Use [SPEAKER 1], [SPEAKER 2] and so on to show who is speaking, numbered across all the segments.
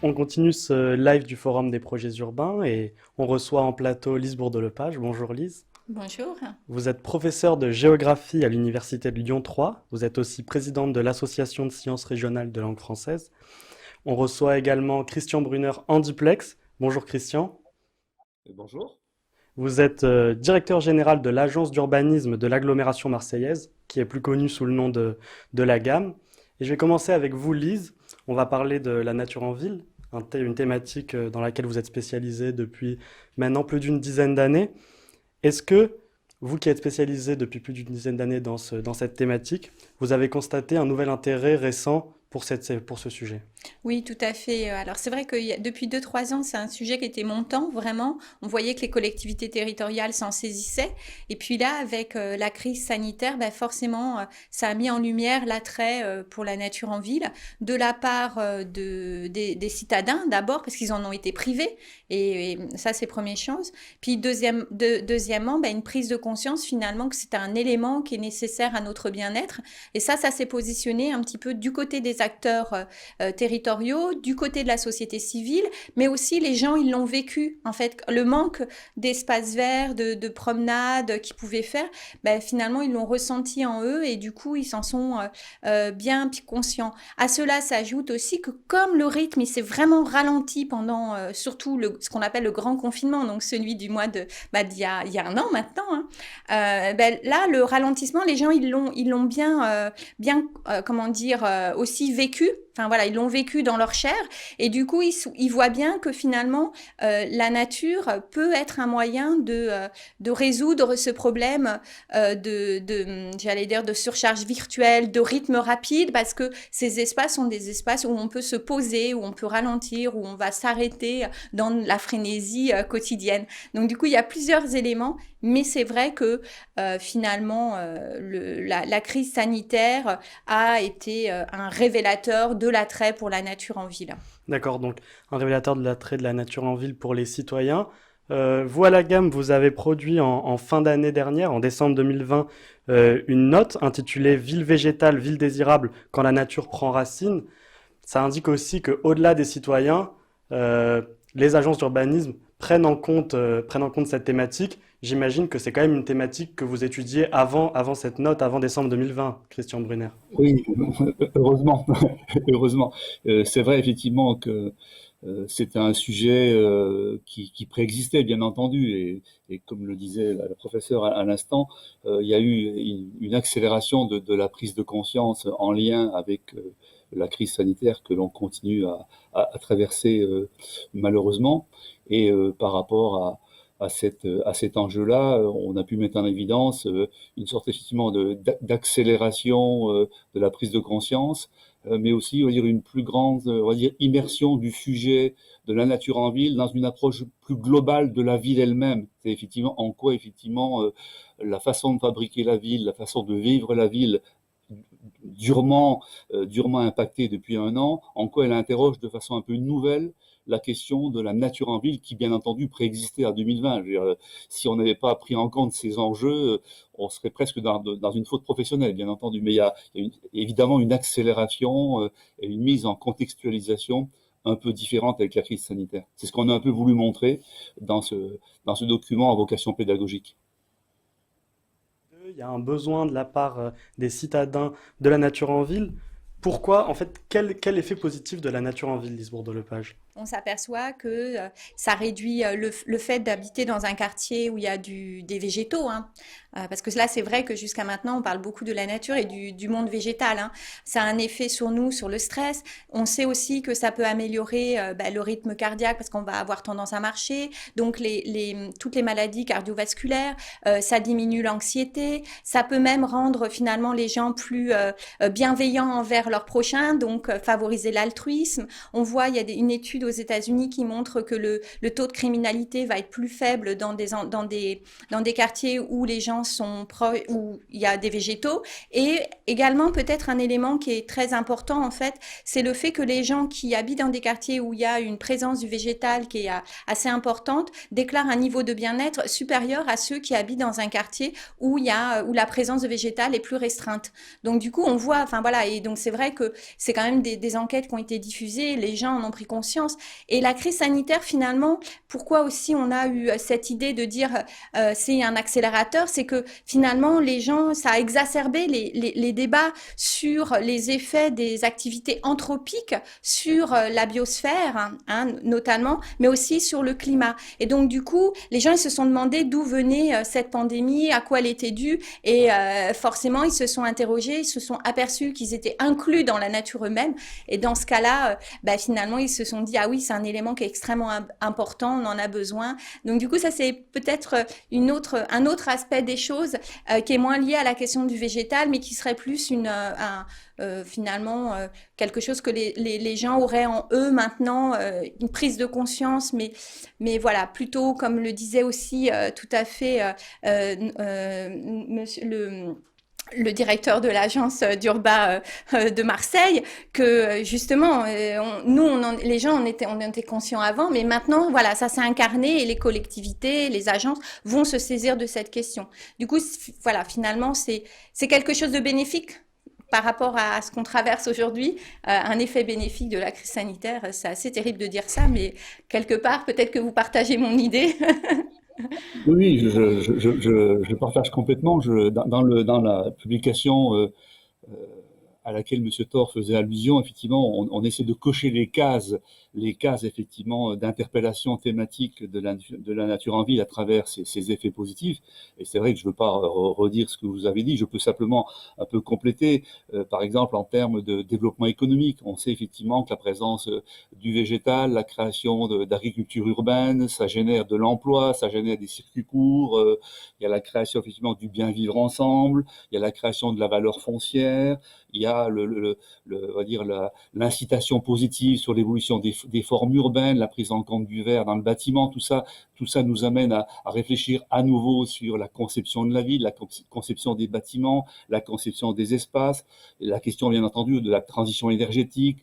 [SPEAKER 1] On continue ce live du Forum des projets urbains et on reçoit en plateau Lise Bourdelepage. Bonjour Lise.
[SPEAKER 2] Bonjour.
[SPEAKER 1] Vous êtes professeure de géographie à l'Université de Lyon 3. Vous êtes aussi présidente de l'Association de sciences régionales de langue française. On reçoit également Christian Brunner en duplex. Bonjour Christian.
[SPEAKER 3] Bonjour.
[SPEAKER 1] Vous êtes directeur général de l'Agence d'urbanisme de l'agglomération marseillaise, qui est plus connue sous le nom de la GAM. Et je vais commencer avec vous Lise. On va parler de la nature en ville, une thématique dans laquelle vous êtes spécialisée depuis maintenant plus d'une dizaine d'années. Est-ce que, vous qui êtes spécialisée depuis plus d'une dizaine d'années dans cette thématique, vous avez constaté un nouvel intérêt récent pour ce sujet?
[SPEAKER 2] Oui, tout à fait. Alors c'est vrai que depuis 2, 3 ans, c'est un sujet qui était montant, vraiment. On voyait que les collectivités territoriales s'en saisissaient. Et puis là, avec la crise sanitaire, ben forcément, ça a mis en lumière l'attrait pour la nature en ville, de la part des citadins d'abord, parce qu'ils en ont été privés. Et ça, c'est première chose. Puis deuxièmement, ben, une prise de conscience finalement que c'est un élément qui est nécessaire à notre bien-être. Et ça s'est positionné un petit peu du côté des acteurs territoriaux, du côté de la société civile, mais aussi les gens, ils l'ont vécu. En fait, le manque d'espaces verts, de promenades qu'ils pouvaient faire, ben, finalement, ils l'ont ressenti en eux et du coup, ils s'en sont bien conscients. À cela s'ajoute aussi que comme le rythme, il s'est vraiment ralenti pendant surtout ce qu'on appelle le grand confinement, donc celui du mois d'il y a un an maintenant, hein, ben, là, le ralentissement, les gens, ils l'ont comment dire, aussi vécu. Enfin voilà, ils l'ont vécu dans leur chair et du coup ils voient bien que finalement la nature peut être un moyen de résoudre ce problème j'allais dire de surcharge virtuelle, de rythme rapide parce que ces espaces sont des espaces où on peut se poser, où on peut ralentir, où on va s'arrêter dans la frénésie quotidienne. Donc du coup il y a plusieurs éléments, mais c'est vrai que finalement la crise sanitaire a été un révélateur de l'attrait pour la nature en ville.
[SPEAKER 1] D'accord, donc un révélateur de l'attrait de la nature en ville pour les citoyens. Vous, à la gamme, vous avez produit en fin d'année dernière, en décembre 2020, une note intitulée Ville végétale, ville désirable quand la nature prend racine. Ça indique aussi qu'au-delà des citoyens, les agences d'urbanisme prennent en compte cette thématique. J'imagine que c'est quand même une thématique que vous étudiez avant cette note, avant décembre 2020, Christian Brunner.
[SPEAKER 3] Oui, heureusement, heureusement. C'est vrai effectivement que c'était un sujet qui préexistait, bien entendu, et comme le disait la professeure à l'instant, il y a eu une accélération de la prise de conscience en lien avec la crise sanitaire que l'on continue à traverser malheureusement, et par rapport à cet enjeu-là, on a pu mettre en évidence une sorte effectivement d'accélération de la prise de conscience, mais aussi, on va dire, une plus grande, on va dire, immersion du sujet de la nature en ville dans une approche plus globale de la ville elle-même. C'est effectivement en quoi, effectivement, la façon de fabriquer la ville, la façon de vivre la ville, durement impactée depuis un an, en quoi elle interroge de façon un peu nouvelle la question de la nature en ville qui, bien entendu, préexistait en 2020. Je veux dire, si on n'avait pas pris en compte ces enjeux, on serait presque dans une faute professionnelle, bien entendu. Mais il y a évidemment une accélération et une mise en contextualisation un peu différente avec la crise sanitaire. C'est ce qu'on a un peu voulu montrer dans ce document à vocation pédagogique.
[SPEAKER 1] Il y a un besoin de la part des citadins de la nature en ville. Pourquoi, en fait, quel effet positif de la nature en ville, Lise Bourdelepage?
[SPEAKER 2] On s'aperçoit que ça réduit le fait d'habiter dans un quartier où il y a des végétaux, hein. Parce que là, c'est vrai que jusqu'à maintenant, on parle beaucoup de la nature et du monde végétal, hein. Ça a un effet sur nous, sur le stress. On sait aussi que ça peut améliorer le rythme cardiaque parce qu'on va avoir tendance à marcher. Donc, toutes les maladies cardiovasculaires, ça diminue l'anxiété. Ça peut même rendre finalement les gens plus bienveillants envers leurs prochains, donc favoriser l'altruisme. On voit, il y a une étude aux États-Unis qui montre que le taux de criminalité va être plus faible dans des quartiers où les gens où il y a des végétaux. Et également, peut-être un élément qui est très important, en fait, c'est le fait que les gens qui habitent dans des quartiers où il y a une présence du végétal qui est assez importante déclarent un niveau de bien-être supérieur à ceux qui habitent dans un quartier où où la présence de végétal est plus restreinte. Donc, du coup, on voit, enfin voilà, et donc c'est vrai que c'est quand même des enquêtes qui ont été diffusées, les gens en ont pris conscience. Et la crise sanitaire, finalement, pourquoi aussi on a eu cette idée de dire c'est un accélérateur, c'est que finalement les gens, ça a exacerbé les débats sur les effets des activités anthropiques sur la biosphère, hein, notamment, mais aussi sur le climat. Et donc du coup, les gens ils se sont demandé d'où venait cette pandémie, à quoi elle était due, et forcément ils se sont interrogés, ils se sont aperçus qu'ils étaient inclus dans la nature eux-mêmes. Et dans ce cas-là, finalement ils se sont dit ah oui c'est un élément qui est extrêmement important, on en a besoin. Donc du coup ça c'est peut-être un autre aspect des choses qui est moins lié à la question du végétal, mais qui serait plus finalement quelque chose que les gens auraient en eux maintenant, une prise de conscience, mais voilà, plutôt comme le disait aussi tout à fait monsieur, le directeur de l'agence d'Urba de Marseille, que justement, les gens, on était conscients avant, mais maintenant, voilà, ça s'est incarné et les collectivités, les agences vont se saisir de cette question. Du coup, voilà, finalement, c'est quelque chose de bénéfique par rapport à ce qu'on traverse aujourd'hui, un effet bénéfique de la crise sanitaire. C'est assez terrible de dire ça, mais quelque part, peut-être que vous partagez mon idée.
[SPEAKER 3] Oui, je partage complètement. Dans la publication euh, à laquelle M. Thor faisait allusion, effectivement, on essaie de cocher les cases effectivement d'interpellation thématique de la nature en ville à travers ces effets positifs. Et c'est vrai que je ne veux pas redire ce que vous avez dit, je peux simplement un peu compléter. Par exemple, en termes de développement économique, on sait effectivement que la présence du végétal, la création d'agriculture urbaine, ça génère de l'emploi, ça génère des circuits courts, il y a la création effectivement du bien vivre ensemble, il y a la création de la valeur foncière, il y a on va dire l'incitation positive sur l'évolution des formes urbaines, la prise en compte du verre dans le bâtiment, tout ça nous amène à réfléchir à nouveau sur la conception de la ville, la conception des bâtiments, la conception des espaces, la question bien entendu de la transition énergétique,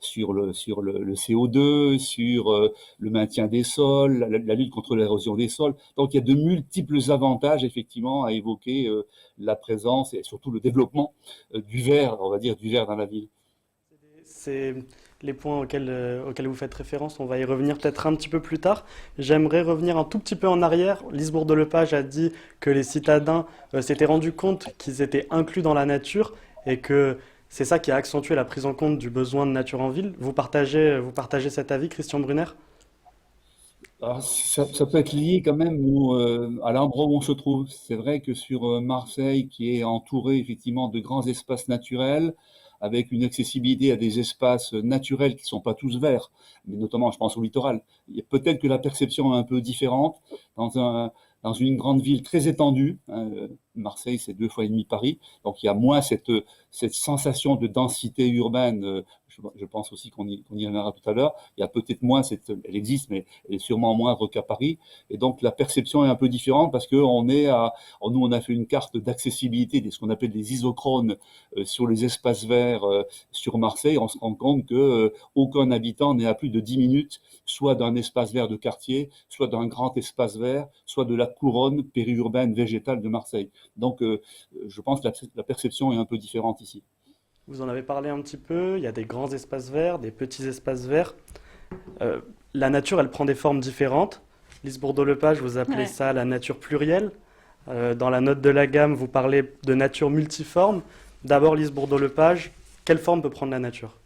[SPEAKER 3] sur le CO2, sur le maintien des sols, la lutte contre l'érosion des sols. Donc il y a de multiples avantages effectivement à évoquer la présence et surtout le développement du verre, on va dire du verre dans la ville.
[SPEAKER 1] C'est les points auxquels vous faites référence. On va y revenir peut-être un petit peu plus tard. J'aimerais revenir un tout petit peu en arrière. Lise Bourdelepage a dit que les citadins s'étaient rendus compte qu'ils étaient inclus dans la nature et que c'est ça qui a accentué la prise en compte du besoin de nature en ville. Vous partagez cet avis, Christian Brunner?
[SPEAKER 3] Alors, ça peut être lié quand même à l'endroit où on se trouve. C'est vrai que sur Marseille, qui est entouré effectivement de grands espaces naturels, avec une accessibilité à des espaces naturels qui ne sont pas tous verts, mais notamment je pense au littoral, peut-être que la perception est un peu différente dans une grande ville très étendue, hein, Marseille c'est 2 fois et demi Paris, donc il y a moins cette sensation de densité urbaine, je pense aussi qu'on y reviendra tout à l'heure, il y a peut-être moins, elle existe, mais elle est sûrement moindre qu'à Paris, et donc la perception est un peu différente parce que nous on a fait une carte d'accessibilité, ce qu'on appelle des isochrones sur les espaces verts sur Marseille, on se rend compte que aucun habitant n'est à plus de 10 minutes, soit d'un espace vert de quartier, soit d'un grand espace vert, soit de la couronne périurbaine végétale de Marseille. Donc je pense que la perception est un peu différente ici.
[SPEAKER 1] Vous en avez parlé un petit peu. Il y a des grands espaces verts, des petits espaces verts. Euh, la nature, elle prend des formes différentes. Lise Bourdelepage, vous appelez
[SPEAKER 2] Ouais.
[SPEAKER 1] ça la nature plurielle. Dans la note de la gamme, vous parlez de nature multiforme. D'abord, Lise Bourdelepage, quelle forme peut prendre la nature?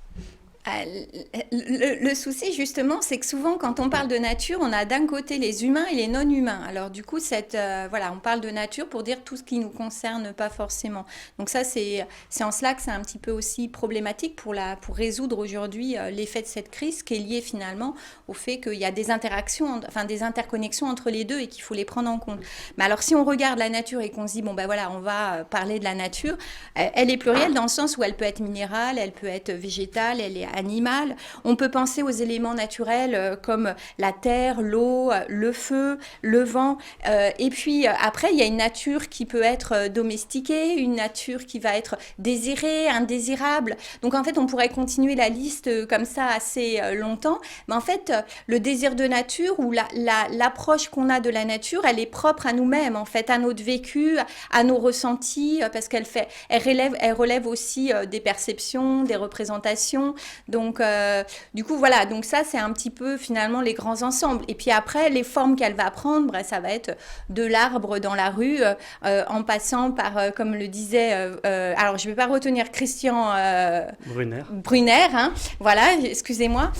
[SPEAKER 2] Le souci, justement, c'est que souvent, quand on parle de nature, on a d'un côté les humains et les non-humains. Alors, du coup, voilà, on parle de nature pour dire tout ce qui nous concerne pas forcément. Donc ça, c'est en cela que c'est un petit peu aussi problématique pour résoudre aujourd'hui l'effet de cette crise qui est lié finalement au fait qu'il y a des interactions, enfin des interconnexions entre les deux et qu'il faut les prendre en compte. Mais alors, si on regarde la nature et qu'on se dit, bon ben voilà, on va parler de la nature, elle est plurielle dans le sens où elle peut être minérale, elle peut être végétale, elle est animale. On peut penser aux éléments naturels comme la terre, l'eau, le feu, le vent. Et puis après, il y a une nature qui peut être domestiquée, une nature qui va être désirée, indésirable. Donc en fait, on pourrait continuer la liste comme ça assez longtemps. Mais en fait, le désir de nature ou l'approche qu'on a de la nature, elle est propre à nous-mêmes, en fait, à notre vécu, à nos ressentis, parce elle relève aussi des perceptions, des représentations. Donc, du coup, voilà. Donc ça, c'est un petit peu finalement les grands ensembles. Et puis après, les formes qu'elle va prendre, ça va être de l'arbre dans la rue, en passant par, comme le disait, alors je ne vais pas retenir Christian
[SPEAKER 1] Brunner.
[SPEAKER 2] Brunner, hein, voilà, excusez-moi,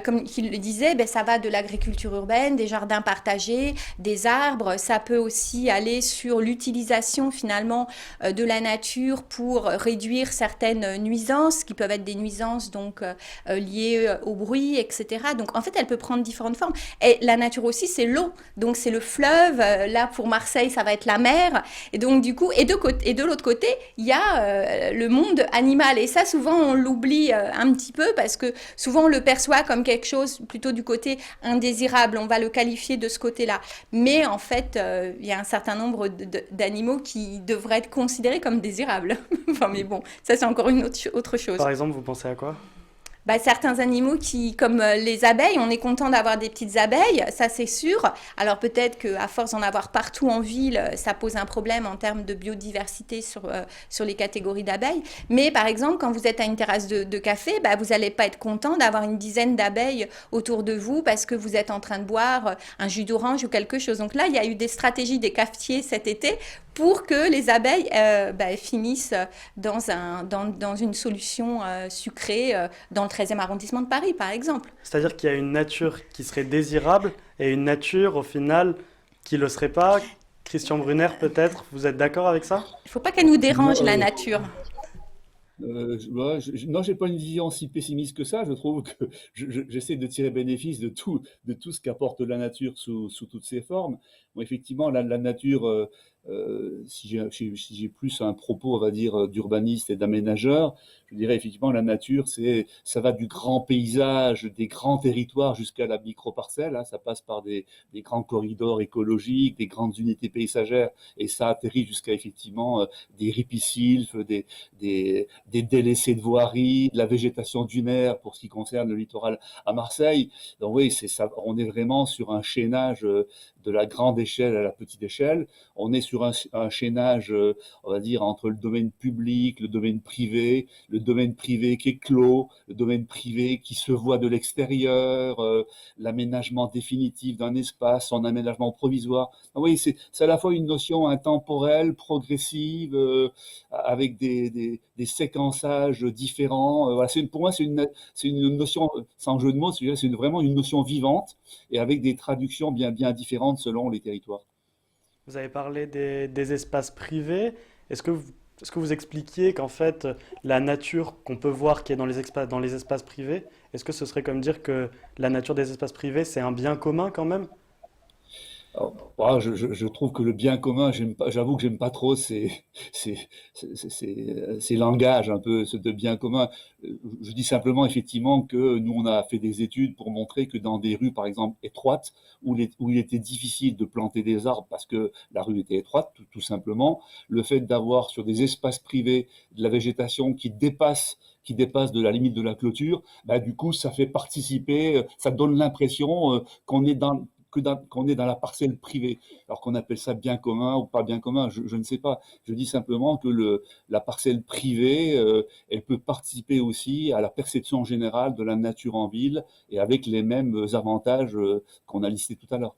[SPEAKER 2] comme il le disait, ça va de l'agriculture urbaine, des jardins partagés, des arbres. Ça peut aussi aller sur l'utilisation finalement de la nature pour réduire certaines nuisances qui peuvent être des nuisances donc liées au bruit, etc. Donc en fait, elle peut prendre différentes formes. Et la nature aussi, c'est l'eau. Donc c'est le fleuve. Là pour Marseille, ça va être la mer. Et donc du coup, et de l'autre côté, il y a le monde animal. Et ça, souvent, on l'oublie un petit peu parce que souvent on le perçoit comme quelque chose plutôt du côté indésirable. On va le qualifier de ce côté-là. Mais en fait, il y a un certain nombre d'animaux qui devraient être considérés comme désirables. Enfin, mais bon, ça c'est encore une autre chose.
[SPEAKER 1] Par exemple, vous pensez à quoi?
[SPEAKER 2] Certains animaux comme les abeilles, on est content d'avoir des petites abeilles, ça c'est sûr. Alors peut-être qu'à force d'en avoir partout en ville, ça pose un problème en termes de biodiversité sur les catégories d'abeilles. Mais par exemple, quand vous êtes à une terrasse de café, vous n'allez pas être content d'avoir une dizaine d'abeilles autour de vous parce que vous êtes en train de boire un jus d'orange ou quelque chose. Donc là, il y a eu des stratégies des cafetiers cet été pour que les abeilles finissent dans une solution sucrée dans le 13e arrondissement de Paris, par exemple.
[SPEAKER 1] C'est-à-dire qu'il y a une nature qui serait désirable et une nature, au final, qui ne le serait pas. Christian Brunner, peut-être, vous êtes d'accord avec ça?
[SPEAKER 2] Il ne faut pas qu'elle nous dérange,
[SPEAKER 3] Non,
[SPEAKER 2] la nature.
[SPEAKER 3] non, j'ai pas une vision si pessimiste que ça. Je trouve que j'essaie de tirer bénéfice de tout ce qu'apporte la nature sous toutes ses formes. Bon, effectivement, la nature, si j'ai plus un propos, on va dire, d'urbaniste et d'aménageur, je dirais effectivement la nature, ça va du grand paysage, des grands territoires jusqu'à la micro-parcelle, hein. Ça passe par des grands corridors écologiques, des grandes unités paysagères, et ça atterrit jusqu'à effectivement des ripisylves, des délaissés de voirie, de la végétation dunaire pour ce qui concerne le littoral à Marseille. Donc oui, c'est ça, on est vraiment sur un chaînage de la grande échelle à la petite échelle. On est sur un chaînage, on va dire, entre le domaine public, le domaine privé qui est clos, le domaine privé qui se voit de l'extérieur, l'aménagement définitif d'un espace, son aménagement provisoire. Ah oui, c'est à la fois une notion intemporelle, progressive, avec des séquençages différents. Voilà, pour moi, c'est une notion, sans jeu de mots, vraiment une notion vivante et avec des traductions bien différentes selon les territoires.
[SPEAKER 1] Vous avez parlé des espaces privés. Est-ce que vous expliquiez qu'en fait, la nature qu'on peut voir qui est dans les espaces privés, est-ce que ce serait comme dire que la nature des espaces privés, c'est un bien commun quand même?
[SPEAKER 3] Alors, voilà, je trouve que le bien commun, j'avoue que j'aime pas trop ces, ces langages un peu de bien commun. Je dis simplement effectivement que nous, on a fait des études pour montrer que dans des rues, par exemple, étroites, où il était difficile de planter des arbres parce que la rue était étroite, tout simplement, le fait d'avoir sur des espaces privés de la végétation qui dépasse de la limite de la clôture, du coup, ça fait participer, ça donne l'impression qu'on est dans la parcelle privée, alors qu'on appelle ça bien commun ou pas bien commun, je ne sais pas. Je dis simplement que la parcelle privée, elle peut participer aussi à la perception générale de la nature en ville et avec les mêmes avantages qu'on a listés tout à l'heure.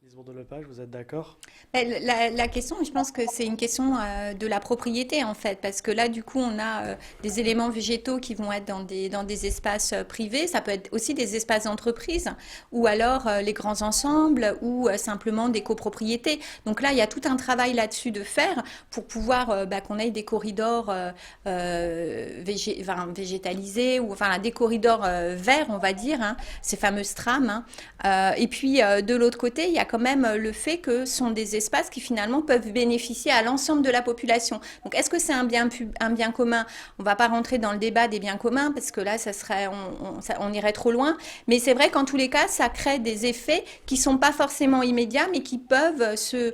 [SPEAKER 1] Lisbonne de Lepage, vous êtes d'accord?
[SPEAKER 2] La question, je pense que c'est une question de la propriété en fait, parce que là, du coup, on a des éléments végétaux qui vont être dans des espaces privés. Ça peut être aussi des espaces d'entreprise, ou alors les grands ensembles, ou simplement des copropriétés. Donc là, il y a tout un travail là-dessus de faire pour pouvoir qu'on ait des corridors végétalisés, ou enfin des corridors verts, on va dire, hein, ces fameuses trames, hein. Et puis de l'autre côté, il y a quand même le fait que ce sont des espaces qui finalement peuvent bénéficier à l'ensemble de la population. Donc est-ce que c'est un bien commun? On ne va pas rentrer dans le débat des biens communs parce que là, on irait trop loin. Mais c'est vrai qu'en tous les cas, ça crée des effets qui sont pas forcément immédiats, mais qui peuvent se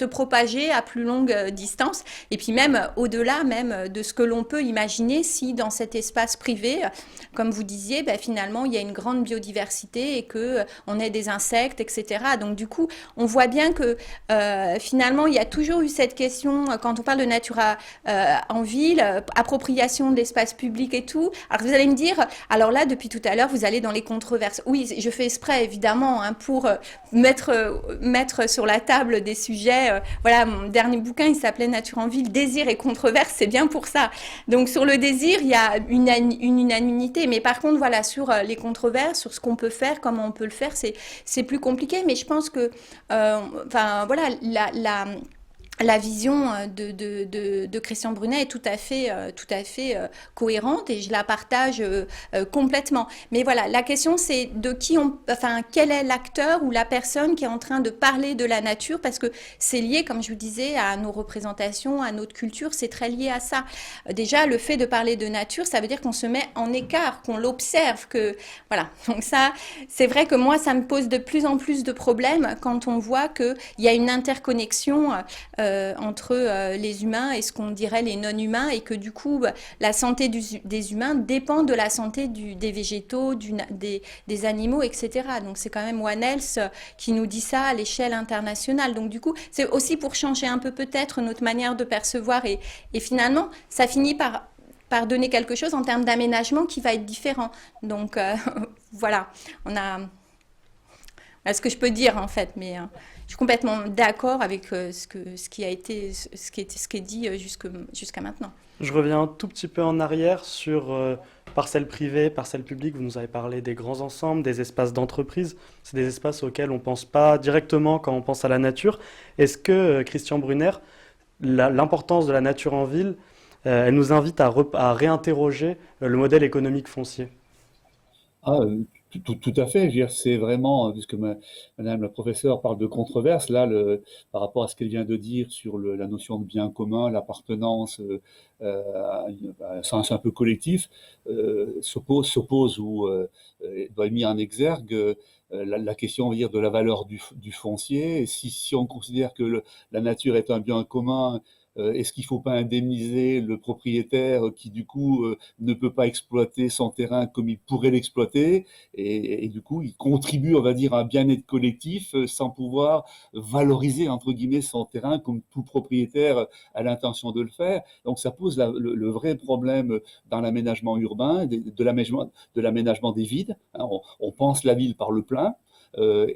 [SPEAKER 2] propager à plus longue distance. Et puis même au-delà même de ce que l'on peut imaginer si dans cet espace privé, comme vous disiez, ben, finalement, il y a une grande biodiversité et que on ait des insectes, etc. Donc du coup, on voit bien que finalement, il y a toujours eu cette question quand on parle de nature en ville, appropriation de l'espace public et tout. Alors vous allez me dire, alors là, depuis tout à l'heure, vous allez dans les controverses. Oui, je fais exprès, évidemment, hein, pour mettre sur la table des sujets. Voilà, mon dernier bouquin, il s'appelait Nature en ville, désir et controverse, c'est bien pour ça. Donc sur le désir, il y a une unanimité. Mais par contre, voilà, sur les controverses, sur ce qu'on peut faire, comment on peut le faire, c'est plus compliqué. Mais je pense que, enfin, voilà, la vision de Christian Brunet est tout à fait cohérente et je la partage complètement. Mais voilà, la question c'est enfin, quel est l'acteur ou la personne qui est en train de parler de la nature parce que c'est lié, comme je vous disais, à nos représentations, à notre culture, c'est très lié à ça. Déjà, le fait de parler de nature, ça veut dire qu'on se met en écart, qu'on l'observe, que voilà. Donc ça, c'est vrai que moi, ça me pose de plus en plus de problèmes quand on voit qu'il y a une interconnexion entre les humains et ce qu'on dirait les non-humains et que du coup la santé des humains dépend de la santé des végétaux, des animaux, etc. Donc c'est quand même One Health qui nous dit ça à l'échelle internationale. Donc du coup c'est aussi pour changer un peu peut-être notre manière de percevoir et finalement ça finit par donner quelque chose en termes d'aménagement qui va être différent. Donc voilà, on a ce que je peux dire en fait, mais je suis complètement d'accord avec ce qui a été, ce qui est dit jusqu'à maintenant.
[SPEAKER 1] Je reviens un tout petit peu en arrière sur parcelles privées, parcelles publiques. Vous nous avez parlé des grands ensembles, des espaces d'entreprise. C'est des espaces auxquels on ne pense pas directement quand on pense à la nature. Est-ce que, Christian Brunner, l'importance de la nature en ville, elle nous invite à réinterroger le modèle économique foncier?
[SPEAKER 3] Ah, tout à fait. Je veux dire, c'est vraiment, puisque Madame la professeure parle de controverse, là, par rapport à ce qu'elle vient de dire sur la notion de bien commun, l'appartenance à un sens un peu collectif, s'oppose ou doit être mis en exergue la question, on va dire, de la valeur du foncier. Et si on considère que la nature est un bien commun, est-ce qu'il ne faut pas indemniser le propriétaire qui, du coup, ne peut pas exploiter son terrain comme il pourrait l'exploiter et du coup, il contribue, on va dire, à un bien-être collectif sans pouvoir valoriser, entre guillemets, son terrain comme tout propriétaire a l'intention de le faire. Donc, ça pose le vrai problème dans l'aménagement urbain, de l'aménagement des villes. Hein, on pense la ville par le plein.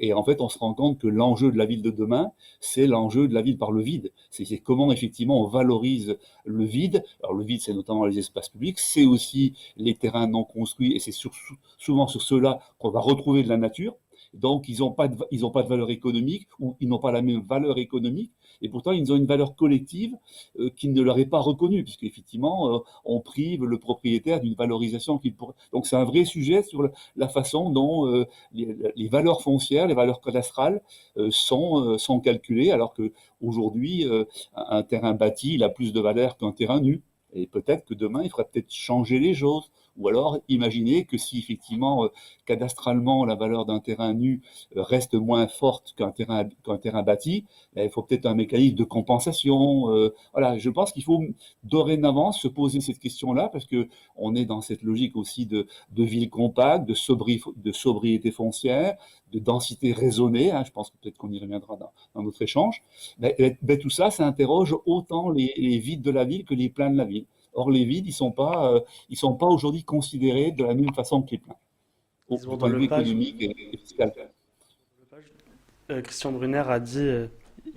[SPEAKER 3] Et en fait, on se rend compte que l'enjeu de la ville de demain, c'est l'enjeu de la ville par le vide. C'est comment effectivement on valorise le vide. Alors le vide, c'est notamment les espaces publics, c'est aussi les terrains non construits, et c'est souvent sur ceux-là qu'on va retrouver de la nature. Donc, ils n'ont pas de valeur économique, ou ils n'ont pas la même valeur économique, et pourtant, ils ont une valeur collective qui ne leur est pas reconnue, puisqu'effectivement, on prive le propriétaire d'une valorisation qu'il pourrait. Donc, c'est un vrai sujet sur la façon dont les valeurs foncières, les valeurs cadastrales sont calculées, alors qu'aujourd'hui, un terrain bâti, il a plus de valeur qu'un terrain nu. Et peut-être que demain, il faudrait peut-être changer les choses. Ou alors imaginer que si effectivement, cadastralement, la valeur d'un terrain nu reste moins forte qu'un terrain bâti, il faut peut-être un mécanisme de compensation. Voilà, je pense qu'il faut dorénavant se poser cette question-là parce que on est dans cette logique aussi de ville compacte, de sobriété foncière, de densité raisonnée. Hein, je pense que peut-être qu'on y reviendra dans notre échange. Tout ça, ça interroge autant les vides de la ville que les pleins de la ville. Or, les vides, ils sont pas aujourd'hui considérés de la même façon que les pleins,
[SPEAKER 1] Ils
[SPEAKER 3] du
[SPEAKER 1] ont dans
[SPEAKER 3] point de
[SPEAKER 1] le
[SPEAKER 3] vue
[SPEAKER 1] page,
[SPEAKER 3] économique et fiscal.
[SPEAKER 1] Christian Brunner a dit,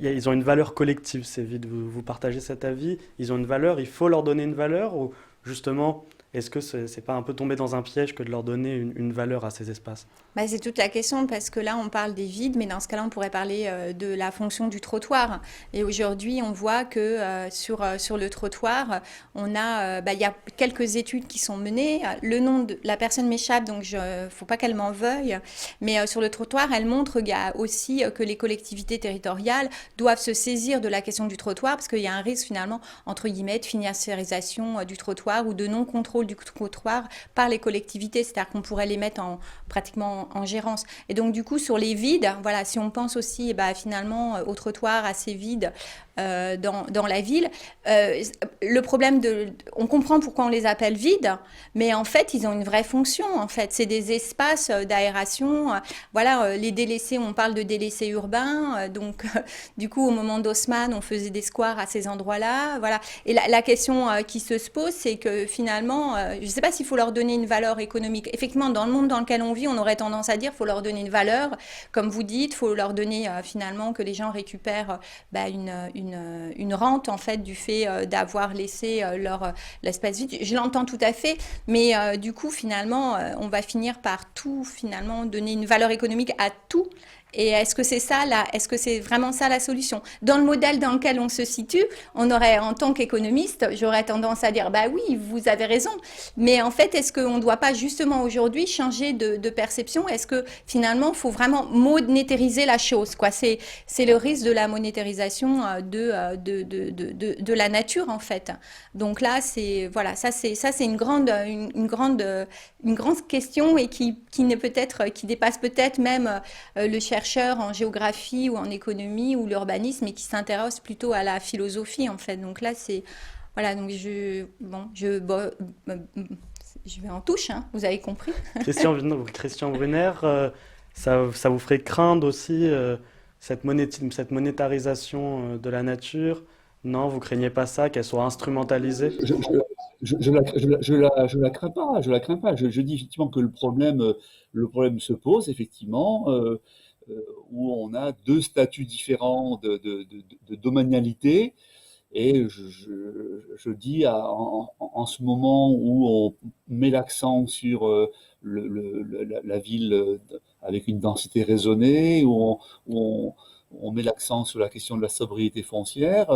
[SPEAKER 1] ils ont une valeur collective, ces vides. Vous partagez cet avis? Ils ont une valeur, il faut leur donner une valeur ou justement, Est-ce que c'est pas un peu tomber dans un piège que de leur donner une valeur à ces espaces?
[SPEAKER 2] Bah, c'est toute la question parce que là, on parle des vides, mais dans ce cas-là, on pourrait parler de la fonction du trottoir. Et aujourd'hui, on voit que sur le trottoir, bah, il y a quelques études qui sont menées. Le nom de la personne m'échappe, donc faut pas qu'elle m'en veuille. Mais sur le trottoir, elle montre qu'il y a aussi que les collectivités territoriales doivent se saisir de la question du trottoir parce qu'il y a un risque finalement, entre guillemets, de financiarisation du trottoir ou de non-contrôle du trottoir par les collectivités. C'est-à-dire qu'on pourrait les mettre pratiquement en gérance. Et donc du coup sur les vides, voilà, si on pense aussi bah, finalement au trottoir assez vide dans la ville, le problème on comprend pourquoi on les appelle vides, mais en fait ils ont une vraie fonction. En fait, c'est des espaces d'aération. Voilà, les délaissés, on parle de délaissés urbains. Donc du coup au moment d'Haussmann, on faisait des squares à ces endroits-là. Voilà. Et la question qui se pose, c'est que finalement, je ne sais pas s'il faut leur donner une valeur économique. Effectivement, dans le monde dans lequel on vit, on aurait tendance à dire qu'il faut leur donner une valeur, comme vous dites, il faut leur donner finalement que les gens récupèrent bah, une rente en fait du fait d'avoir laissé l'espace vide. Je l'entends tout à fait, mais du coup finalement, on va finir par tout finalement donner une valeur économique à tout. Et est-ce que c'est ça là, est-ce que c'est vraiment ça la solution? Dans le modèle dans lequel on se situe, on aurait, en tant qu'économiste, j'aurais tendance à dire, bah oui, vous avez raison. Mais en fait, est-ce qu'on ne doit pas justement aujourd'hui changer de perception? Est-ce que finalement, il faut vraiment monétariser la chose, quoi? C'est le risque de la monétarisation de la nature, en fait. Donc là, voilà, ça c'est une grande question et qui n'est peut-être, qui dépasse peut-être même le chercheur en géographie ou en économie ou l'urbanisme et qui s'intéresse plutôt à la philosophie, en fait. Donc là, voilà, donc je vais en touche, hein, vous avez compris.
[SPEAKER 1] Christian Brunner, ça vous ferait craindre aussi cette monétarisation de la nature? Non, vous craignez pas ça, qu'elle soit instrumentalisée?
[SPEAKER 3] Je la crains pas, je la crains pas. Je dis effectivement que le problème se pose effectivement, où on a deux statuts différents de domanialité. Et je dis en ce moment où on met l'accent sur la ville avec une densité raisonnée, où on met l'accent sur la question de la sobriété foncière,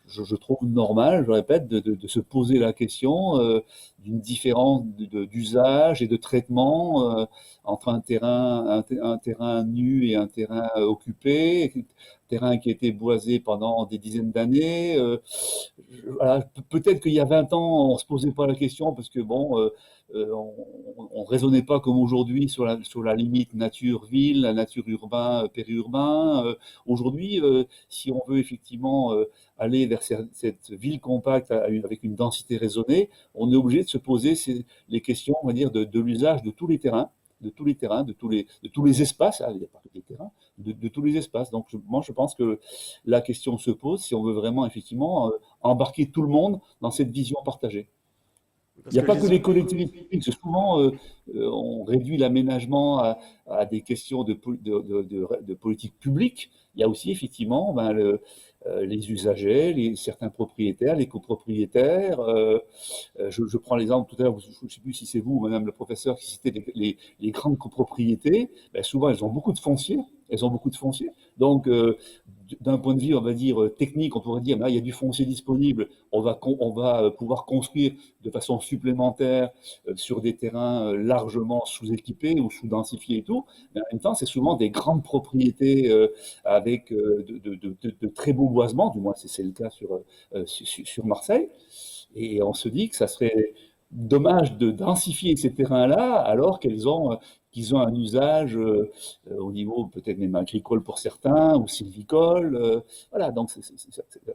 [SPEAKER 3] je trouve normal, je répète, de se poser la question d'une différence d'usage et de traitement entre un terrain nu et un terrain occupé, terrain qui a été boisé pendant des dizaines d'années. Voilà, peut-être qu'il y a 20 ans, on ne se posait pas la question parce que bon, on raisonnait pas comme aujourd'hui sur la limite nature-ville, la nature urbain, périurbain. Aujourd'hui, si on veut effectivement aller vers cette ville compacte avec une densité raisonnée, on est obligé de se poser les questions, on va dire, de l'usage de tous les terrains, de tous les espaces, il n'y a pas que des terrains, de tous les espaces. Donc, moi, je pense que la question se pose si on veut vraiment, effectivement, embarquer tout le monde dans cette vision partagée. Il
[SPEAKER 1] Parce
[SPEAKER 3] n'y a
[SPEAKER 1] que
[SPEAKER 3] pas que les collectivités publiques. Souvent, on réduit l'aménagement à des questions de politique publique. Il y a aussi, effectivement, ben, les usagers, certains propriétaires, les copropriétaires. Je prends l'exemple tout à l'heure, je ne sais plus si c'est vous, madame le professeur, qui citait les grandes copropriétés. Ben, souvent, elles ont beaucoup de foncier. Elles ont beaucoup de foncier. Donc, d'un point de vue, on va dire, technique, on pourrait dire, ben, il y a du foncier disponible, on va pouvoir construire de façon supplémentaire sur des terrains largement sous-équipés ou sous-densifiés et tout. Mais en même temps, c'est souvent des grandes propriétés avec de très beaux boisements, du moins c'est le cas sur Marseille. Et on se dit que ça serait dommage de densifier ces terrains-là alors qu'ils ont un usage au niveau peut-être même agricole pour certains ou sylvicole. Voilà, donc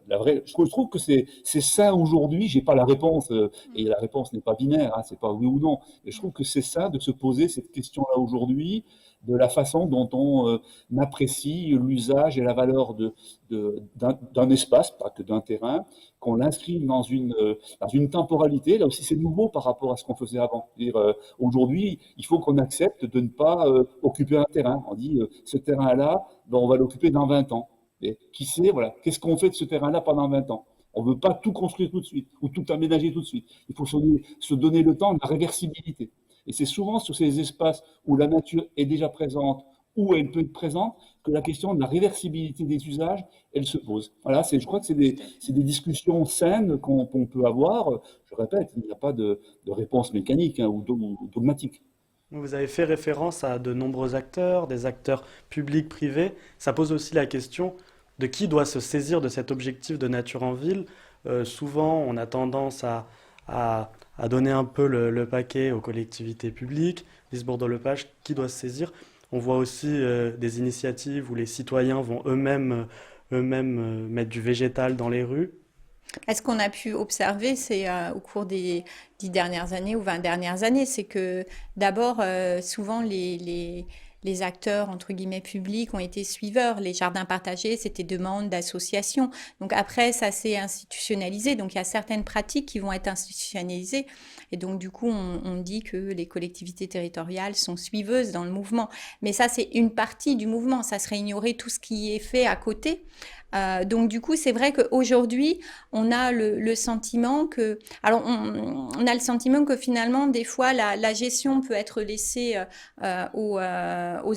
[SPEAKER 3] la vraie. Je trouve que c'est ça aujourd'hui. J'ai pas la réponse et la réponse n'est pas binaire. Hein, c'est pas oui ou non. Et je trouve que c'est ça de se poser cette question-là aujourd'hui, de la façon dont on apprécie l'usage et la valeur d'un espace, pas que d'un terrain, qu'on l'inscrive dans une temporalité. Là aussi, c'est nouveau par rapport à ce qu'on faisait avant. Aujourd'hui, il faut qu'on accepte de ne pas occuper un terrain. On dit, ce terrain-là, ben, on va l'occuper dans 20 ans. Et qui sait, voilà, qu'est-ce qu'on fait de ce terrain-là pendant 20 ans? On ne veut pas tout construire tout de suite ou tout aménager tout de suite. Il faut se donner le temps de la réversibilité. Et c'est souvent sur ces espaces où la nature est déjà présente, où elle peut être présente, que la question de la réversibilité des usages, elle se pose. Voilà, je crois que
[SPEAKER 2] Tout à fait.
[SPEAKER 3] c'est des discussions saines qu'on peut avoir. Je répète, il n'y a pas de réponse mécanique hein, ou dogmatique.
[SPEAKER 1] Vous avez fait référence à de nombreux acteurs, des acteurs publics, privés. Ça pose aussi la question de qui doit se saisir de cet objectif de nature en ville. Souvent, on a tendance à donner un peu le paquet aux collectivités publiques. Lise Bourdeau-Lepage, qui doit se saisir? On voit aussi des initiatives où les citoyens vont eux-mêmes mettre du végétal dans les rues.
[SPEAKER 2] Ce qu'on a pu observer, c'est au cours des 10 dernières années ou 20 dernières années, c'est que d'abord, souvent les acteurs, entre guillemets, publics ont été suiveurs. Les jardins partagés, c'était demande d'associations. Donc après, ça s'est institutionnalisé. Donc il y a certaines pratiques qui vont être institutionnalisées. Et donc du coup, on dit que les collectivités territoriales sont suiveuses dans le mouvement. Mais ça, c'est une partie du mouvement. Ça serait ignorer tout ce qui est fait à côté. Donc du coup, c'est vrai qu'aujourd'hui, on a le sentiment que, alors on a le sentiment que finalement, des fois, la gestion peut être laissée aux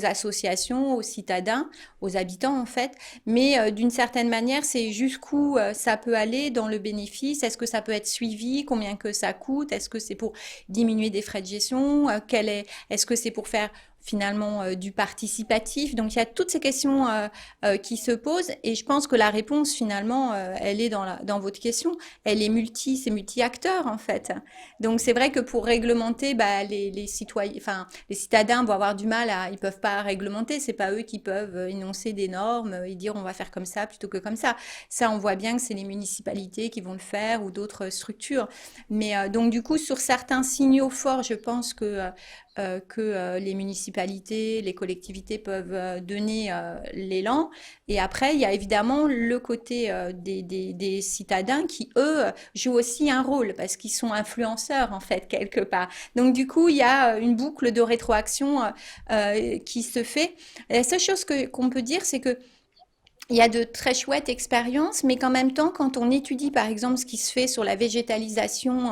[SPEAKER 2] associations, aux citadins, aux habitants en fait, mais d'une certaine manière, c'est jusqu'où ça peut aller dans le bénéfice. Est-ce que ça peut être suivi? Combien que ça coûte? Est-ce que c'est pour diminuer des frais de gestion? Est-ce que c'est pour faire finalement du participatif. Donc il y a toutes ces questions qui se posent et je pense que la réponse finalement, elle est dans votre question. Elle est c'est multi-acteurs en fait. Donc c'est vrai que pour réglementer, bah, les citoyens, enfin les citadins vont avoir du mal ils peuvent pas réglementer. C'est pas eux qui peuvent énoncer des normes et dire on va faire comme ça plutôt que comme ça. Ça, on voit bien que c'est les municipalités qui vont le faire ou d'autres structures. Mais donc du coup, sur certains signaux forts, je pense que les municipalités, les collectivités peuvent donner l'élan. Et après, il y a évidemment le côté des citadins qui, eux, jouent aussi un rôle parce qu'ils sont influenceurs, en fait, quelque part. Donc, du coup, il y a une boucle de rétroaction qui se fait. La seule chose qu'on peut dire, c'est que il y a de très chouettes expériences, mais qu'en même temps, quand on étudie par exemple ce qui se fait sur la végétalisation,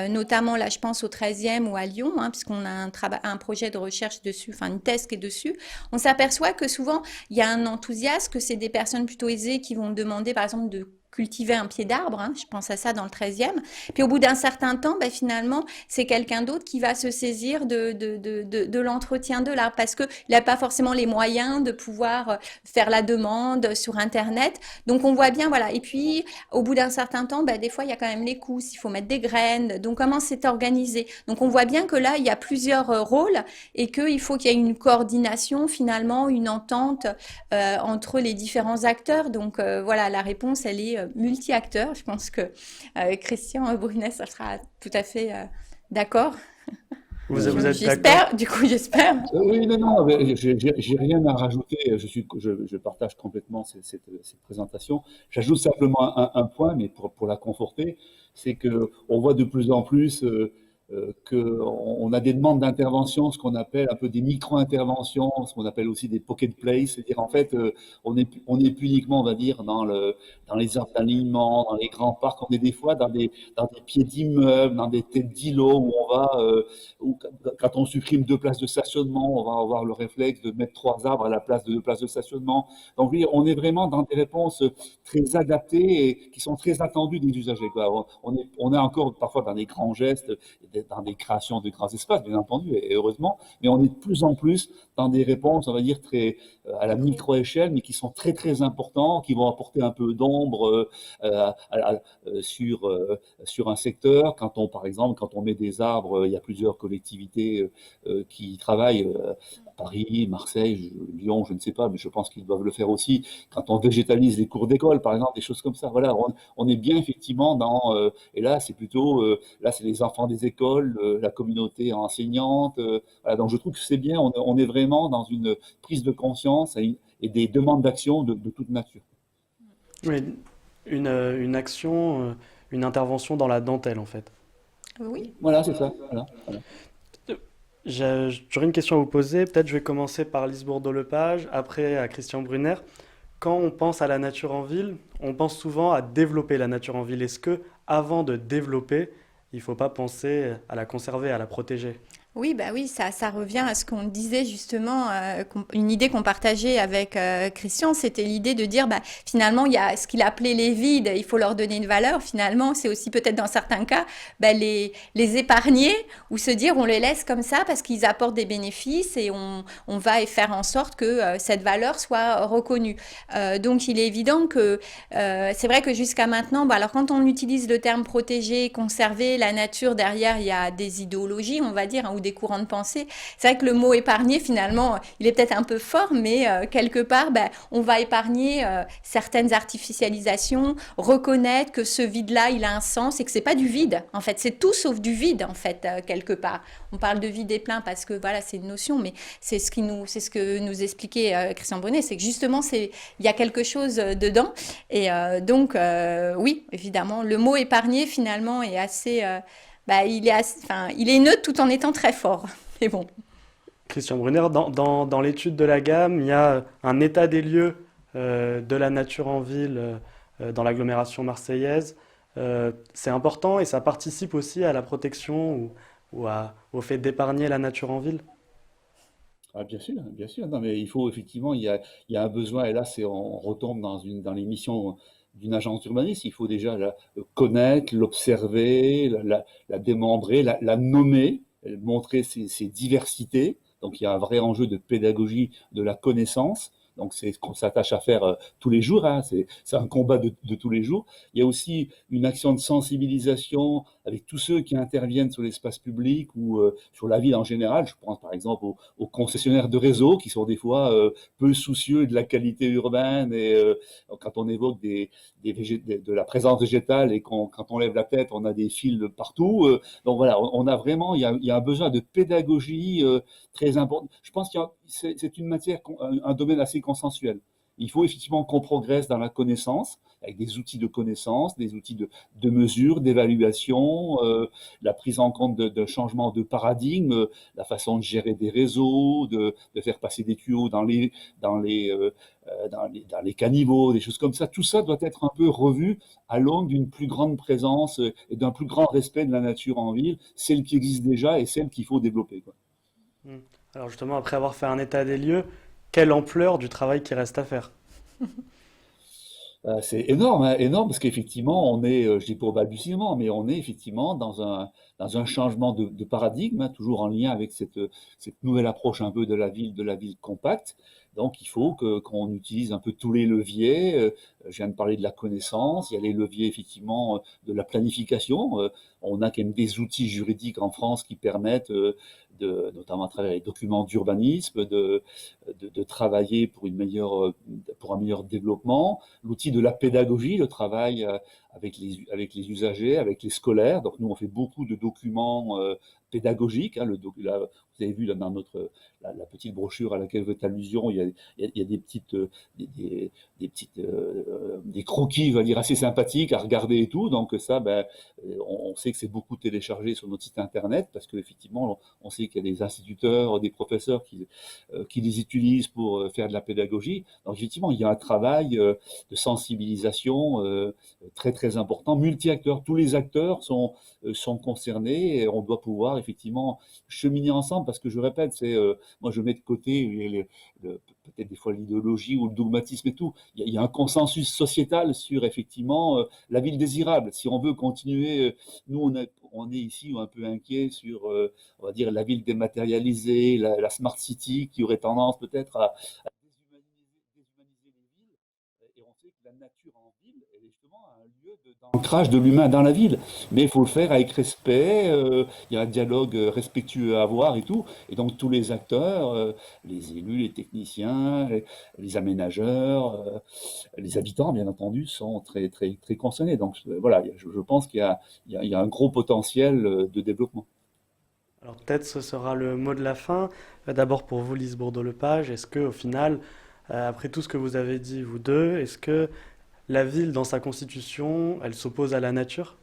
[SPEAKER 2] notamment là je pense au 13e ou à Lyon, hein, puisqu'on a un projet de recherche dessus, enfin une thèse qui est dessus, on s'aperçoit que souvent il y a un enthousiasme, que c'est des personnes plutôt aisées qui vont demander par exemple de cultiver un pied d'arbre, hein, je pense à ça dans le 13e, puis au bout d'un certain temps, ben, finalement, c'est quelqu'un d'autre qui va se saisir de l'entretien de l'arbre, parce qu'il n'a pas forcément les moyens de pouvoir faire la demande sur Internet. Donc on voit bien, voilà. Et puis au bout d'un certain temps, bah, des fois il y a quand même les coûts, il faut mettre des graines. Donc comment c'est organisé? Donc on voit bien que là il y a plusieurs rôles et qu'il faut qu'il y ait une coordination finalement, une entente entre les différents acteurs. Donc voilà, la réponse elle est multi-acteurs. Je pense que Christian Brunet ça sera tout à fait d'accord.
[SPEAKER 1] Vous êtes d'accord?
[SPEAKER 2] J'espère, du coup j'espère.
[SPEAKER 3] Oui, non, non, mais j'ai rien à rajouter. Je partage complètement cette présentation. J'ajoute simplement un point, mais pour la conforter, c'est que on voit de plus en plus qu'on a des demandes d'intervention, ce qu'on appelle un peu des micro-interventions, ce qu'on appelle aussi des pocket plays, c'est-à-dire en fait, on est plus uniquement, on va dire, dans les aires d'alignement, dans les grands parcs, on est des fois dans des pieds d'immeubles, dans des têtes d'îlots où on va, où, quand on supprime 2 places de stationnement, on va avoir le réflexe de mettre 3 arbres à la place de 2 places de stationnement. Donc oui, on est vraiment dans des réponses très adaptées et qui sont très attendues des usagers, quoi. On est encore parfois dans des grands gestes, dans des créations de grands espaces, bien entendu, et heureusement, mais on est de plus en plus dans des réponses, on va dire, très à la micro-échelle, mais qui sont très, très importants, qui vont apporter un peu d'ombre sur un secteur. Par exemple, quand on met des arbres, il y a plusieurs collectivités qui travaillent à Paris, Marseille, Lyon, je ne sais pas, mais je pense qu'ils doivent le faire aussi. Quand on végétalise les cours d'école, par exemple, des choses comme ça. Voilà, on est bien effectivement et là, c'est plutôt, là, c'est les enfants des écoles, la communauté enseignante. Voilà, donc je trouve que c'est bien, on est vraiment dans une prise de conscience et des demandes d'action de toute nature.
[SPEAKER 1] Oui, une action, une intervention dans la dentelle en fait.
[SPEAKER 2] Oui.
[SPEAKER 3] Voilà, c'est ça. Voilà, voilà.
[SPEAKER 1] J'aurais une question à vous poser. Peut-être je vais commencer par Lise Bourdeau-Lepage, après à Christian Brunner. quand on pense à la nature en ville, on pense souvent à développer la nature en ville. Est-ce que, avant de développer, il ne faut pas penser à la conserver, à la protéger?
[SPEAKER 2] Oui, bah oui, ça revient à ce qu'on disait justement, une idée qu'on partageait avec Christian, c'était l'idée de dire, bah, finalement, il y a ce qu'il appelait les vides, il faut leur donner une valeur. Finalement, c'est aussi peut-être dans certains cas, bah, les épargner ou se dire, on les laisse comme ça parce qu'ils apportent des bénéfices et on va faire en sorte que cette valeur soit reconnue. Donc, il est évident que c'est vrai que jusqu'à maintenant, bah, alors quand on utilise le terme protéger, conserver la nature, derrière, il y a des idéologies, on va dire, hein, ou des courants de pensée. C'est vrai que le mot épargner, finalement, il est peut-être un peu fort, mais quelque part, ben, on va épargner certaines artificialisations, reconnaître que ce vide-là, il a un sens et que c'est pas du vide. En fait, c'est tout sauf du vide, en fait, quelque part. On parle de vide et plein parce que voilà, c'est une notion, mais c'est ce que nous expliquait Christian Brunet, c'est que justement, il y a quelque chose dedans. Et oui, évidemment, le mot épargner, finalement, est assez, bah, enfin, il est neutre tout en étant très fort. Mais bon.
[SPEAKER 1] Christian Brunner, dans l'étude de la gamme, il y a un état des lieux de la nature en ville dans l'agglomération marseillaise. C'est important et ça participe aussi à la protection au fait d'épargner la nature en ville.
[SPEAKER 3] Ah, bien sûr, bien sûr. Non, mais il faut effectivement, il y a un besoin, et là, on retombe dans les missions d'une agence urbaniste. Il faut déjà la connaître, l'observer, la démembrer, la nommer, montrer ses diversités. Donc, il y a un vrai enjeu de pédagogie de la connaissance. Donc, c'est ce qu'on s'attache à faire tous les jours, hein. C'est un combat de tous les jours. Il y a aussi une action de sensibilisation avec tous ceux qui interviennent sur l'espace public ou sur la ville en général. Je pense par exemple aux concessionnaires de réseau qui sont des fois peu soucieux de la qualité urbaine et quand on évoque de la présence végétale et quand on lève la tête, on a des fils partout. Donc voilà, on a vraiment, il y a un besoin de pédagogie très important. Je pense que c'est une matière, un domaine assez consensuel. Il faut effectivement qu'on progresse dans la connaissance, avec des outils de connaissance, des outils de mesure, d'évaluation, la prise en compte de changements de paradigme, la façon de gérer des réseaux, de faire passer des tuyaux dans les, euh, dans les caniveaux, des choses comme ça. Tout ça doit être un peu revu à l'aune d'une plus grande présence et d'un plus grand respect de la nature en ville, celle qui existe déjà et celle qu'il faut développer, quoi.
[SPEAKER 1] Hmm. Alors justement, après avoir fait un état des lieux, quelle ampleur du travail qui reste à faire?
[SPEAKER 3] C'est énorme, hein, énorme, parce qu'effectivement, on est, je dis pas au balbutiement, mais on est effectivement dans un changement de paradigme, hein, toujours en lien avec cette nouvelle approche un peu de la ville compacte. Donc, il faut qu'on utilise un peu tous les leviers. Je viens de parler de la connaissance, il y a les leviers effectivement de la planification. On a quand même des outils juridiques en France qui permettent, notamment à travers les documents d'urbanisme, de travailler pour un meilleur développement. L'outil de la pédagogie, le travail avec les usagers, avec les scolaires. Donc nous, on fait beaucoup de documents pédagogiques, hein. Vous avez vu là, dans la petite brochure à laquelle vous faites allusion, il y a des petites, des croquis, on va dire, assez sympathiques à regarder et tout. Donc ça, ben, on sait que c'est beaucoup téléchargé sur notre site internet parce qu'effectivement, on sait qu'il y a des instituteurs, des professeurs qui les utilisent pour faire de la pédagogie. Donc effectivement, il y a un travail de sensibilisation très très important, multi-acteurs. Tous les acteurs sont concernés et on doit pouvoir effectivement cheminer ensemble parce que je répète, moi je mets de côté peut-être des fois l'idéologie ou le dogmatisme et tout. Il y a un consensus sociétal sur effectivement la ville désirable. Si on veut continuer, nous on est ici un peu inquiet sur, on va dire, la ville dématérialisée, la smart city qui aurait tendance peut-être à déshumaniser les villes. Et on sait que la nature en ville est justement un lieu d'ancrage de l'humain dans la ville. Mais il faut le faire avec respect, il y a un dialogue respectueux à avoir et tout. Et donc tous les acteurs, les élus, les techniciens, les aménageurs, les habitants, bien entendu, sont très, très, très concernés. Donc voilà, je pense il y a un gros potentiel de développement.
[SPEAKER 1] Alors peut-être ce sera le mot de la fin. D'abord pour vous, Lise Bourdeau-Lepage, est-ce que au final, après tout ce que vous avez dit, vous deux, est-ce que la ville, dans sa constitution, elle s'oppose à la nature?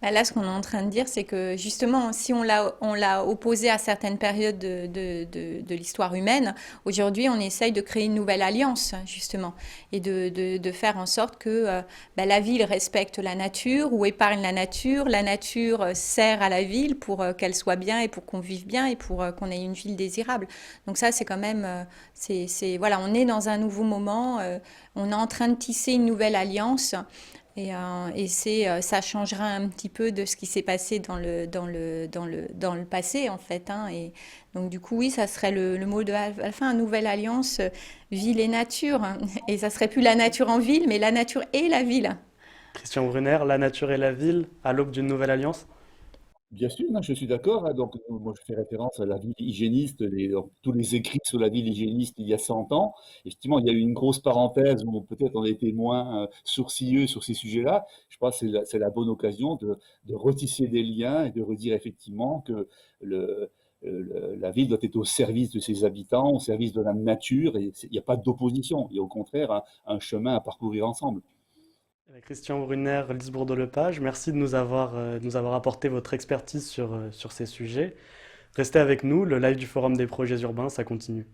[SPEAKER 2] Bah là, ce qu'on est en train de dire, c'est que justement, si on l'a opposé à certaines périodes de l'histoire humaine, aujourd'hui, on essaye de créer une nouvelle alliance, justement, et de faire en sorte que bah, la ville respecte la nature ou épargne la nature sert à la ville pour qu'elle soit bien et pour qu'on vive bien et pour qu'on ait une ville désirable. Donc ça, c'est quand même, voilà, on est dans un nouveau moment, on est en train de tisser une nouvelle alliance. Ça changera un petit peu de ce qui s'est passé dans le passé, en fait, hein. Et donc, du coup, oui, ça serait le mot de la fin, une nouvelle alliance, ville et nature. Et ça serait plus la nature en ville, mais la nature et la ville.
[SPEAKER 1] Christian Brunner, La nature et la ville, à l'aube d'une nouvelle alliance?
[SPEAKER 3] Bien sûr, non, je suis d'accord, hein. Donc, moi, je fais référence à la ville hygiéniste, donc, tous les écrits sur la ville hygiéniste il y a 100 ans. Effectivement, il y a eu une grosse parenthèse où peut-être on a été moins sourcilleux sur ces sujets-là. Je pense que c'est la bonne occasion de retisser des liens et de redire effectivement que le, la ville doit être au service de ses habitants, au service de la nature, et il n'y a pas d'opposition. Il y a au contraire un chemin à parcourir ensemble.
[SPEAKER 1] Christian Brunner, Lise Bourdeau-Lepage, merci de nous avoir apporté votre expertise sur ces sujets. Restez avec nous, le live du Forum des projets urbains, ça continue.